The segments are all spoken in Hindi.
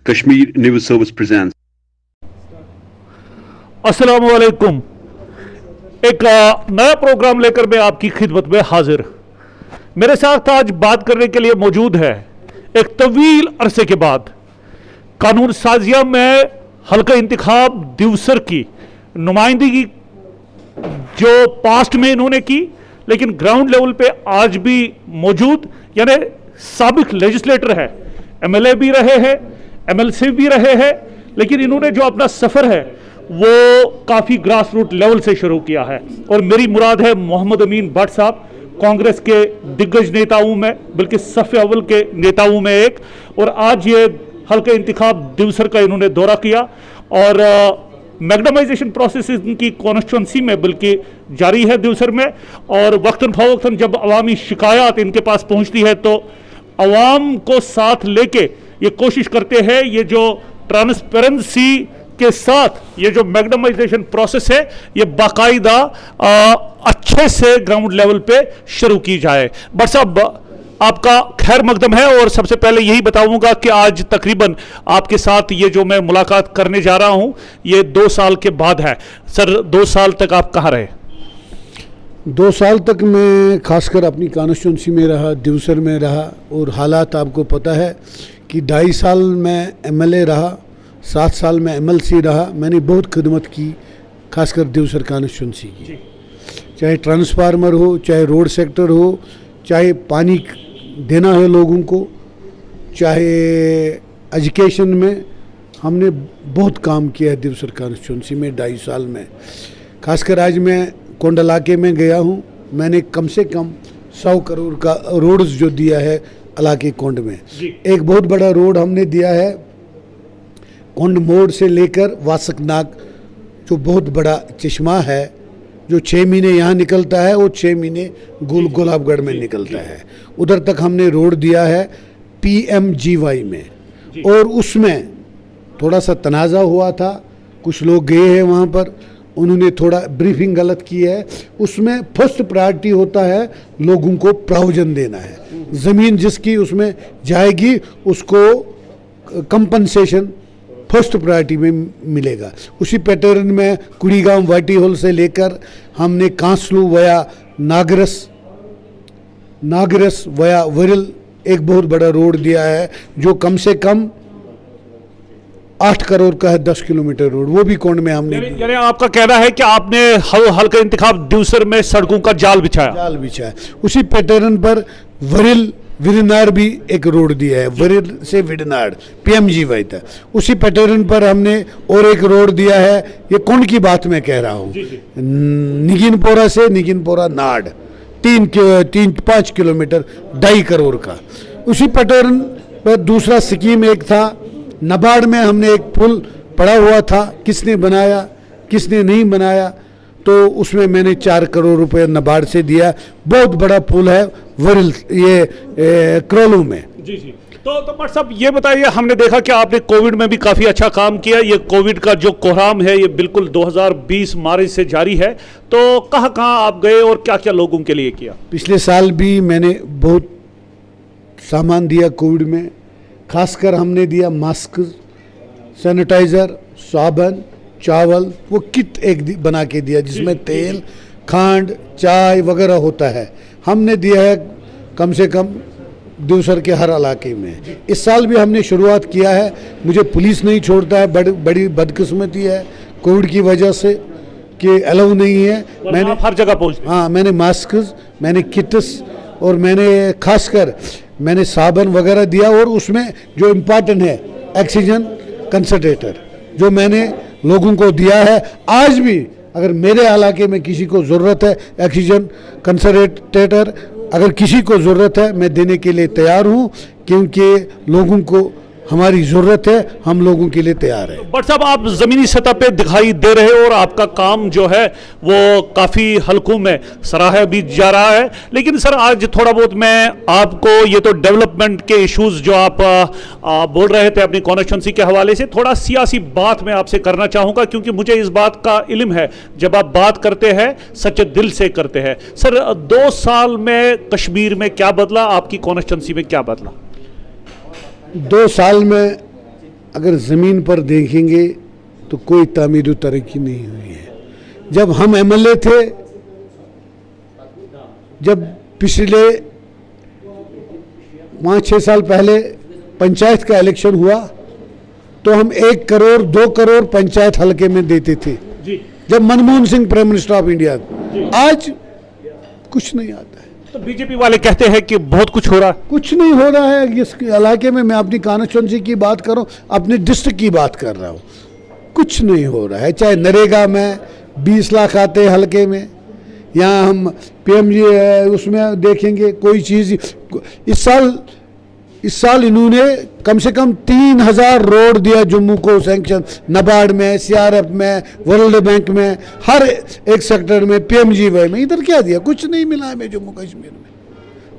Kashmir News Service presents. अस्सलाम वालेकुम। एक नया प्रोग्राम लेकर मैं आपकी खिदमत में हाजिर। मेरे साथ आज बात करने के लिए मौजूद है एक तवील अरसे के बाद कानून साजिया में हल्का इंतखाब दिवसर की नुमाइंदगी जो पास्ट में इन्होंने की, लेकिन ग्राउंड लेवल पे आज भी मौजूद, यानी साबिक लेजिस्लेटर है, एमएलए भी रहे हैं, एमएलसी भी रहे हैं, लेकिन इन्होंने जो अपना सफ़र है वो काफ़ी ग्रास रूट लेवल से शुरू किया है। और मेरी मुराद है मोहम्मद अमीन भट्ट साहब, कांग्रेस के दिग्गज नेताओं में, बल्कि सफ़े अव्वल के नेताओं में एक। और आज ये हल्के इंतखाब दिवसर का इन्होंने दौरा किया और मैग्नेटाइजेशन प्रोसेस इनकी कॉन्स्टिट्यूंसी में बल्कि जारी है दिवसर में। और वक्तन फवक्तन जब अवामी शिकायत इनके पास पहुंचती है तो अवाम को साथ लेके ये कोशिश करते हैं, ये जो ट्रांसपेरेंसी के साथ ये जो मैग्नेटाइजेशन प्रोसेस है ये बाकायदा अच्छे से ग्राउंड लेवल पे शुरू की जाए। बट साहब, आपका खैर मकदम है। और सबसे पहले यही बताऊंगा कि आज तकरीबन आपके साथ ये जो मैं मुलाकात करने जा रहा हूं ये 2 साल के बाद है। सर, 2 साल तक आप कहाँ रहे? 2 साल तक मैं खासकर अपनी कॉन्स्टिट्यूंसी में रहा, दिवसर में रहा। और हालात आपको पता है कि 2.5 साल मैं एमएलए रहा, 7 साल में एमएलसी रहा। मैंने बहुत खिदमत की, खासकर दिवसर कॉन्स्टिट्यूंसी की, चाहे ट्रांसफार्मर हो, चाहे रोड सेक्टर हो, चाहे पानी देना है लोगों को, चाहे एजुकेशन में। हमने बहुत काम किया है दिवसर कॉन्स्टिट्यूंसी में 2.5 साल में। खासकर आज मैं कोंड इलाके में गया हूँ, मैंने कम से कम 100 करोड़ का रोड्स जो दिया है इलाके कोंड में। एक बहुत बड़ा रोड हमने दिया है कोंड मोड़ से लेकर वासकनाग, जो बहुत बड़ा चश्मा है, जो 6 महीने यहाँ निकलता है और 6 महीने गुलाबगढ़ में निकलता है, उधर तक हमने रोड दिया है PMGY में। और उसमें थोड़ा सा तनाज़ा हुआ था, कुछ लोग गए हैं वहाँ पर, उन्होंने थोड़ा ब्रीफिंग गलत की है। उसमें फर्स्ट प्रायोरिटी होता है लोगों को प्रोविजन देना है, ज़मीन जिसकी उसमें जाएगी उसको कंपनसेशन फर्स्ट प्रायोरिटी में मिलेगा। उसी पैटर्न में कुड़ीगांव वाटी होल से लेकर हमने कांसलू वया नागरस वया वरिल एक बहुत बड़ा रोड दिया है, जो कम से कम 8 करोड़ का है, 10 किलोमीटर रोड, वो भी कोंड में हमने। यानी आपका कहना है कि आपने हल्का इंतखाब दिवसर में सड़कों का जाल बिछाया। उसी पैटर्न पर वरिल विरनाड़ भी एक रोड दिया है, वरिल से विरनाड़ PMGY था। उसी पैटर्न पर हमने और एक रोड दिया है, ये कोंड की बात मैं कह रहा हूँ, निगिनपोरा से निगिनपोरा नाड़ 3-5 किलोमीटर 2.5 करोड़ का। उसी पैटर्न पर दूसरा स्कीम एक था, नबार्ड में हमने एक पुल पड़ा हुआ था, किसने बनाया किसने नहीं बनाया, तो उसमें मैंने 4 करोड़ रुपए नबार्ड से दिया। बहुत बड़ा पुल है वरिल, ये क्रोलू में। जी। तो भट्ट साहब, ये बताइए, हमने देखा कि आपने कोविड में भी काफ़ी अच्छा काम किया। ये कोविड का जो कोहराम है ये बिल्कुल 2020 मार्च से जारी है, तो कहाँ कहाँ आप गए और क्या क्या लोगों के लिए किया? पिछले साल भी मैंने बहुत सामान दिया कोविड में, खासकर हमने दिया मास्क, सैनिटाइज़र, साबुन, चावल, वो किट एक बना के दिया जिसमें तेल, खांड, चाय वगैरह होता है। हमने दिया है कम से कम दिवसर के हर इलाके में। इस साल भी हमने शुरुआत किया है। मुझे पुलिस नहीं छोड़ता है, बड़ी बदकिस्मती है कोविड की वजह से कि अलाउ नहीं है। मैंने हर जगह पहुँच, हाँ, मैंने मास्क, मैंने किट्स और मैंने खासकर मैंने साबुन वगैरह दिया। और उसमें जो इम्पोर्टेंट है ऑक्सीजन कंसंट्रेटर जो मैंने लोगों को दिया है। आज भी अगर मेरे इलाके में किसी को ज़रूरत है ऑक्सीजन कंसंट्रेटर, अगर किसी को ज़रूरत है, मैं देने के लिए तैयार हूँ, क्योंकि लोगों को हमारी ज़रूरत है, हम लोगों के लिए तैयार है। बट साहब, आप ज़मीनी सतह पे दिखाई दे रहे हो और आपका काम जो है वो काफ़ी हलकों में सराहा भी जा रहा है। लेकिन सर, आज थोड़ा बहुत मैं आपको ये तो डेवलपमेंट के इश्यूज़ जो आप बोल रहे थे अपनी कॉन्स्टिट्यूंसी के हवाले से, थोड़ा सियासी बात मैं आपसे करना चाहूँगा, क्योंकि मुझे इस बात का इल्म है जब आप बात करते हैं सच्चे दिल से करते हैं। सर, 2 साल में कश्मीर में क्या बदला, आपकी कॉन्स्टिट्यूंसी में क्या बदला? 2 साल में अगर ज़मीन पर देखेंगे तो कोई तामीर तरक्की नहीं हुई है। जब हम एमएलए थे, जब पिछले 5-6 साल पहले पंचायत का इलेक्शन हुआ तो हम 1 करोड़ 2 करोड़ पंचायत हलके में देते थे जी। जब Manmohan Singh prime minister of India. आज कुछ नहीं आता है। तो बीजेपी वाले कहते हैं कि बहुत कुछ हो रहा है। कुछ नहीं हो रहा है इस इलाके में। मैं अपनी कॉन्स्टिट्यूंसी की बात कर रहा हूँ, अपने डिस्ट्रिक्ट की बात कर रहा हूँ। कुछ नहीं हो रहा है। चाहे नरेगा में 20 लाख आते हैं हलके में, यहाँ हम पीएमजी उसमें देखेंगे कोई चीज़। इस साल इन्होंने कम से कम 3000 रोड दिया जम्मू को सैंक्शन, नाबार्ड में, सीआरएफ में, वर्ल्ड बैंक में, हर एक सेक्टर में, पीएमजीवाई में। इधर क्या दिया? कुछ नहीं मिला हमें जम्मू कश्मीर में।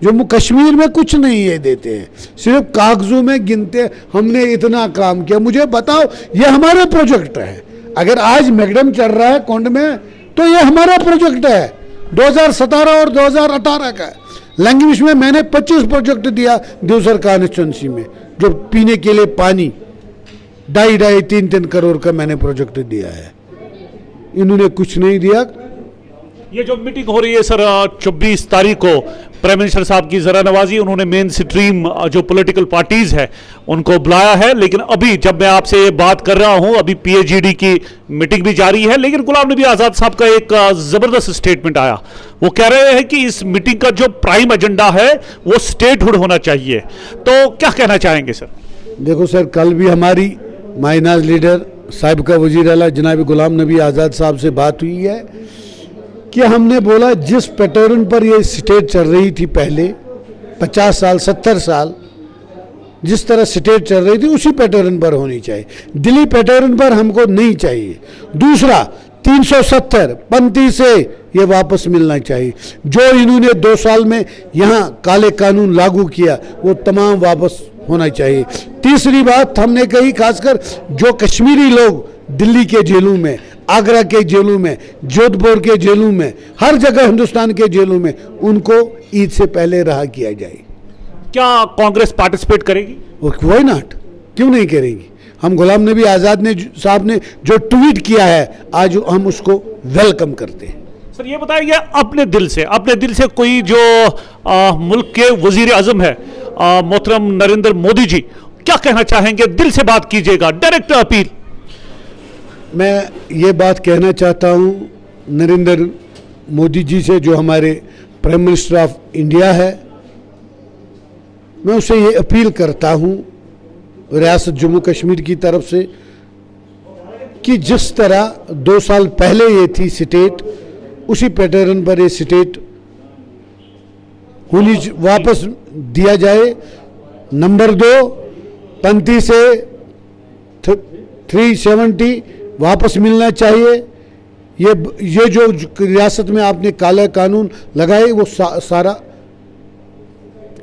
जम्मू कश्मीर में कुछ नहीं ये देते हैं, सिर्फ कागजों में गिनते हमने इतना काम किया। मुझे बताओ, ये हमारा प्रोजेक्ट है। अगर आज मैकडम चल रहा है कुंड में तो ये हमारा प्रोजेक्ट है, 2017 और 2018 का। लैंग्वेज में मैंने 25 प्रोजेक्ट दिया देवसर कॉन्स्टिट्यूंसी में, जो पीने के लिए पानी 2.5-3 करोड़ का मैंने प्रोजेक्ट दिया है। इन्होंने कुछ नहीं दिया। ये जो मीटिंग हो रही है सर 24 तारीख को, प्राइम मिनिस्टर साहब की जरा नवाजी, उन्होंने मेन स्ट्रीम जो पॉलिटिकल पार्टीज है उनको बुलाया है। लेकिन अभी जब मैं आपसे ये बात कर रहा हूं, अभी पीएजीडी की मीटिंग भी जारी है। लेकिन गुलाम नबी आज़ाद साहब का एक जबरदस्त स्टेटमेंट आया। वो कह रहे हैं कि इस मीटिंग का जो प्राइम एजेंडा है वो स्टेटहुड होना चाहिए। तो क्या कहना चाहेंगे सर? देखो सर, कल भी हमारी माइनाज लीडर साहिब का वजीर आला जनाब गुलाम नबी आज़ाद साहब से बात हुई है कि हमने बोला जिस पैटर्न पर ये स्टेट चल रही थी पहले 50 साल 70 साल, जिस तरह स्टेट चल रही थी उसी पैटर्न पर होनी चाहिए। दिल्ली पैटर्न पर हमको नहीं चाहिए। दूसरा, 370 पंथी से ये वापस मिलना चाहिए। जो इन्होंने 2 साल में यहाँ काले कानून लागू किया वो तमाम वापस होना चाहिए। तीसरी बात हमने कही, खासकर जो कश्मीरी लोग दिल्ली के जेलों में, आगरा के जेलों में, जोधपुर के जेलों में, हर जगह हिंदुस्तान के जेलों में, उनको ईद से पहले रहा किया जाए। क्या कांग्रेस पार्टिसिपेट करेगी? वाई नॉट, क्यों नहीं करेगी? हम गुलाम नबी आज़ाद साहब ने जो ट्वीट किया है आज हम उसको वेलकम करते हैं। सर ये बताइए, अपने दिल से कोई जो मुल्क के वजीर आजम है मोहतरम नरेंद्र मोदी जी, क्या कहना चाहेंगे? दिल से बात कीजिएगा, डायरेक्ट अपील। मैं ये बात कहना चाहता हूँ नरेंद्र मोदी जी से, जो हमारे प्राइम मिनिस्टर ऑफ इंडिया है। मैं उसे ये अपील करता हूँ रियासत जम्मू कश्मीर की तरफ से कि जिस तरह 2 साल पहले ये थी स्टेट, उसी पैटर्न पर ये स्टेट होनी वापस दिया जाए। नंबर 2, पंथी से 370 वापस मिलना चाहिए। ये जो रियासत में आपने काला कानून लगाए वो सारा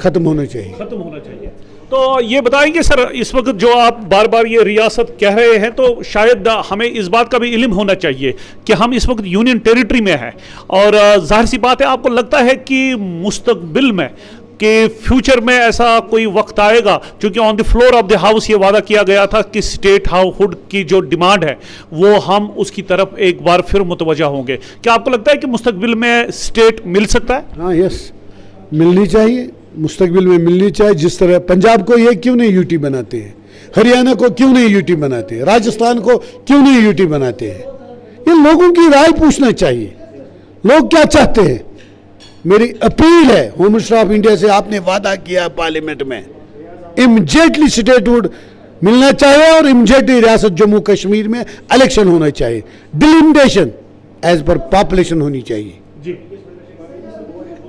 खत्म होना चाहिए। तो ये बताएंगे सर, इस वक्त जो आप बार बार ये रियासत कह रहे हैं, तो शायद हमें इस बात का भी इल्म होना चाहिए कि हम इस वक्त यूनियन टेरिटरी में हैं। और जाहिर सी बात है, आपको लगता है कि मुस्तकबिल में कि फ्यूचर में ऐसा कोई वक्त आएगा, क्योंकि on the floor of the house ये वादा किया गया था कि स्टेट हुड की जो डिमांड है वो हम उसकी तरफ एक बार फिर मुतवज्जा होंगे। क्या आपको लगता है कि मुस्तकबिल में स्टेट मिल सकता है? हाँ, यस, मिलनी चाहिए, मुस्तकबिल में मिलनी चाहिए। जिस तरह पंजाब को ये क्यों नहीं यूटी बनाते हैं, हरियाणा को क्यों नहीं यूटी बनाते हैं, राजस्थान को क्यों नहीं यूटी बनाते हैं? ये लोगों की राय पूछना चाहिए, लोग क्या चाहते हैं। मेरी अपील है होम मिनिस्टर ऑफ इंडिया से, आपने वादा किया पार्लियामेंट में, इमीडिएटली स्टेटहुड मिलना चाहिए और इमीडिएटली रियासत जम्मू कश्मीर में इलेक्शन होना चाहिए। डिलिमिटेशन एज पर पॉपुलेशन होनी चाहिए जी,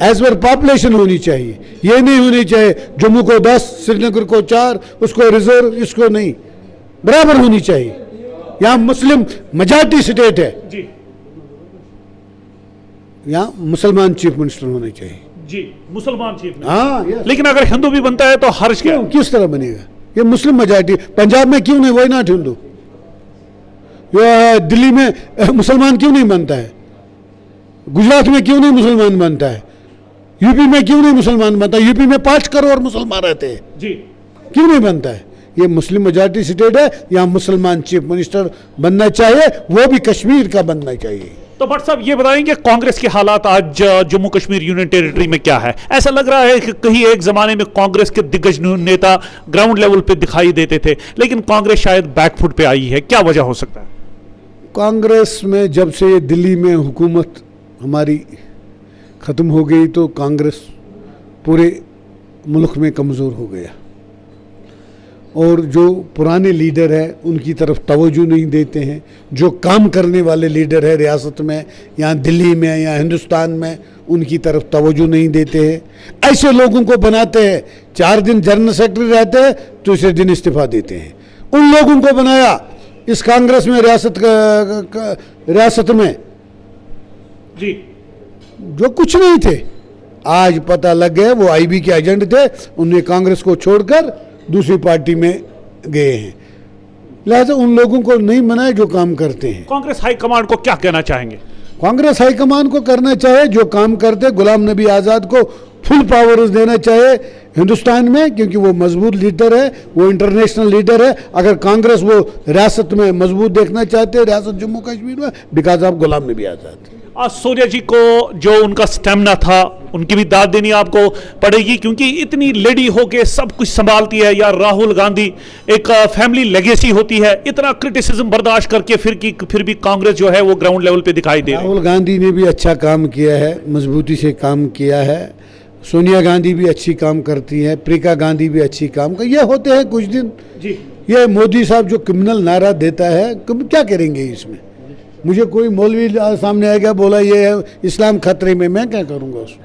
एज पर पॉपुलेशन होनी चाहिए। ये नहीं होनी चाहिए जम्मू को 10, श्रीनगर को 4, उसको रिजर्व, इसको नहीं, बराबर होनी चाहिए। यहाँ मुस्लिम मेजॉरिटी स्टेट है जी, यहाँ मुसलमान चीफ मिनिस्टर होने चाहिए जी, मुसलमान चीफ। हाँ, लेकिन अगर हिंदू भी बनता है तो हर्ज क्या? किस तरह बनेगा? ये मुस्लिम मेजॉरिटी पंजाब में क्यों नहीं, वही नॉट हिंदू। दिल्ली में मुसलमान क्यों नहीं बनता है, गुजरात में क्यों नहीं मुसलमान बनता है, यूपी में क्यों नहीं मुसलमान बनता है? यूपी में 5 करोड़ मुसलमान रहते हैं जी, क्यों नहीं बनता है? ये मुस्लिम मेजॉरिटी स्टेट है, यहाँ मुसलमान चीफ मिनिस्टर बनना चाहिए, वो भी कश्मीर का बनना चाहिए। तो भट्ट साहब ये बताएंगे कांग्रेस के हालात आज जम्मू कश्मीर यूनियन टेरिटरी में क्या है? ऐसा लग रहा है कि कहीं एक जमाने में कांग्रेस के दिग्गज नेता ग्राउंड लेवल पे दिखाई देते थे, लेकिन कांग्रेस शायद बैकफुट पे आई है। क्या वजह हो सकता है? कांग्रेस में जब से दिल्ली में हुकूमत हमारी ख़त्म हो गई तो कांग्रेस पूरे मुल्क में कमज़ोर हो गया, और जो पुराने लीडर हैं उनकी तरफ तवज्जो नहीं देते हैं। जो काम करने वाले लीडर है रियासत में, यहाँ दिल्ली में या हिंदुस्तान में, उनकी तरफ तवज्जो नहीं देते हैं। ऐसे लोगों को बनाते हैं, 4 दिन जनरल सेक्रेटरी रहते हैं, दूसरे दिन इस्तीफा देते हैं। उन लोगों को बनाया इस कांग्रेस में, रियासत में जी जो कुछ नहीं थे, आज पता लग गया वो आईबी के एजेंट थे। उन्हें कांग्रेस को छोड़कर दूसरी पार्टी में गए हैं। लिहाजा उन लोगों को नहीं मनाए जो काम करते हैं। कांग्रेस हाईकमांड को क्या कहना चाहेंगे? कांग्रेस हाईकमान को करना चाहे जो काम करते, गुलाम नबी आज़ाद को फुल पावर्स देना चाहे हिंदुस्तान में, क्योंकि वो मजबूत लीडर है, वो इंटरनेशनल लीडर है। अगर कांग्रेस वो रियासत में मजबूत देखना चाहते हैं, रियासत जम्मू कश्मीर में, बिकॉज ऑफ गुलाम नबी आज़ाद। आज सोनिया जी को जो उनका स्टेमिना था, उनकी भी दाद देनी आपको पड़ेगी, क्योंकि इतनी लेडी होके सब कुछ संभालती है। या राहुल गांधी, एक फैमिली लेगेसी होती है, इतना क्रिटिसिज्म बर्दाश्त करके फिर भी कांग्रेस जो है वो ग्राउंड लेवल पे दिखाई दे रही है। राहुल गांधी ने भी अच्छा काम किया है, मजबूती से काम किया है। सोनिया गांधी भी अच्छी काम करती है, प्रियंका गांधी भी अच्छी काम कर, ये होते हैं कुछ दिन जी। ये मोदी साहब जो क्रिमिनल नारा देता है, क्या करेंगे इसमें? मुझे कोई मौलवी सामने आएगा बोला ये है इस्लाम खतरे में, मैं क्या करूंगा उसको?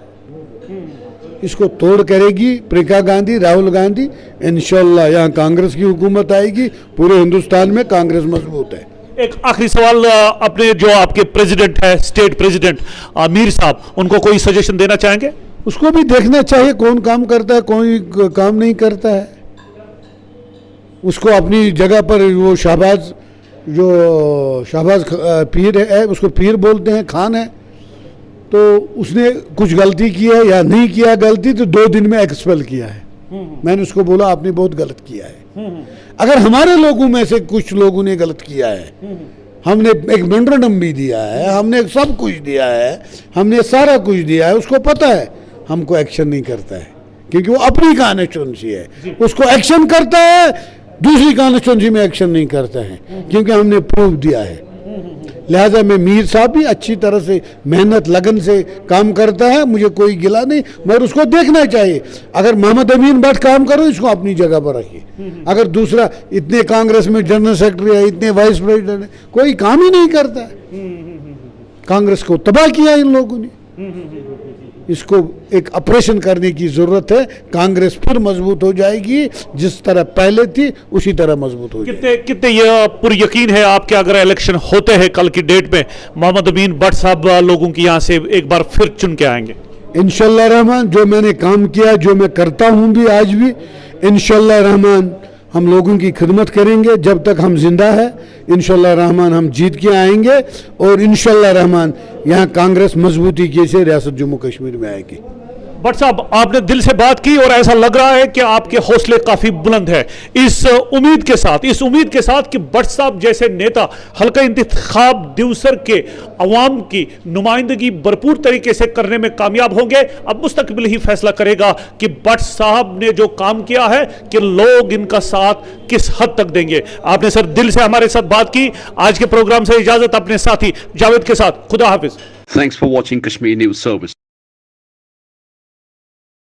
इसको तोड़ करेगी प्रियंका गांधी, राहुल गांधी। इंशाल्लाह यहाँ कांग्रेस की हुकूमत आएगी, पूरे हिंदुस्तान में कांग्रेस मजबूत है। एक आखिरी सवाल, अपने जो आपके प्रेसिडेंट है, स्टेट प्रेसिडेंट मीर साहब, उनको कोई सजेशन देना चाहेंगे? उसको भी देखना चाहिए कौन काम करता है, कोई काम नहीं करता है। उसको अपनी जगह पर वो शहबाज पीर है, उसको पीर बोलते हैं, खान है, तो उसने कुछ गलती की है या नहीं किया गलती, तो 2 दिन में एक्सपेल किया है। मैंने उसको बोला आपने बहुत गलत किया है। अगर हमारे लोगों में से कुछ लोगों ने गलत किया है, हमने एक मेमोरेंडम भी दिया है, हमने सब कुछ दिया है, हमने सारा कुछ दिया है, उसको पता है, हमको एक्शन नहीं करता है, क्योंकि वो अपनी कॉन्स्टिट्यूंसी है। उसको एक्शन करता है, दूसरी कॉन्स्टिट्यूंसी में एक्शन नहीं करता है, क्योंकि हमने प्रूफ दिया है। लिहाजा मैं मीर साहब भी अच्छी तरह से मेहनत लगन से काम करता है, मुझे कोई गिला नहीं, मगर उसको देखना चाहिए। अगर मोहम्मद अमीन भट्ट काम करो, इसको अपनी जगह पर रखिए। अगर दूसरा, इतने कांग्रेस में जनरल सेक्रेटरी है, इतने वाइस प्रेसिडेंट है, कोई काम ही नहीं करता है। कांग्रेस को तबाह किया इन लोगों ने। इसको एक ऑपरेशन करने की जरूरत है, कांग्रेस फिर मजबूत हो जाएगी, जिस तरह पहले थी उसी तरह मजबूत हो जाएगी। कितने ये पूरी यकीन है आपके, अगर इलेक्शन होते हैं कल की डेट में, मोहम्मद अमीन भट्ट साहब लोगों की यहाँ से एक बार फिर चुन के आएंगे? इंशाल्लाह रहमान, जो मैंने काम किया, जो मैं करता हूँ भी आज भी, इंशाल्लाह रहमान हम लोगों की खिदमत करेंगे जब तक हम जिंदा है। इंशाल्लाह रहमान हम जीत के आएंगे, और इंशाल्लाह रहमान यहाँ कांग्रेस मजबूती के से रियासत जम्मू कश्मीर में आएगी। भट्ट साहब, आपने दिल से बात की और ऐसा लग रहा है कि आपके हौसले काफी बुलंद है। इस उम्मीद के साथ कि भट्ट साहब जैसे नेता हल्का इंतखाब दिवसर के अवाम की नुमाइंदगी भरपूर तरीके से करने में कामयाब होंगे। अब मुस्तकबिल ही फैसला करेगा कि भट्ट साहब ने जो काम किया है कि लोग इनका साथ किस हद तक देंगे। आपने सर दिल से हमारे साथ बात की। आज के प्रोग्राम से इजाजत, अपने साथी जावेद के साथ, खुदा हाफिज। Thanks for watching Kashmir News Service.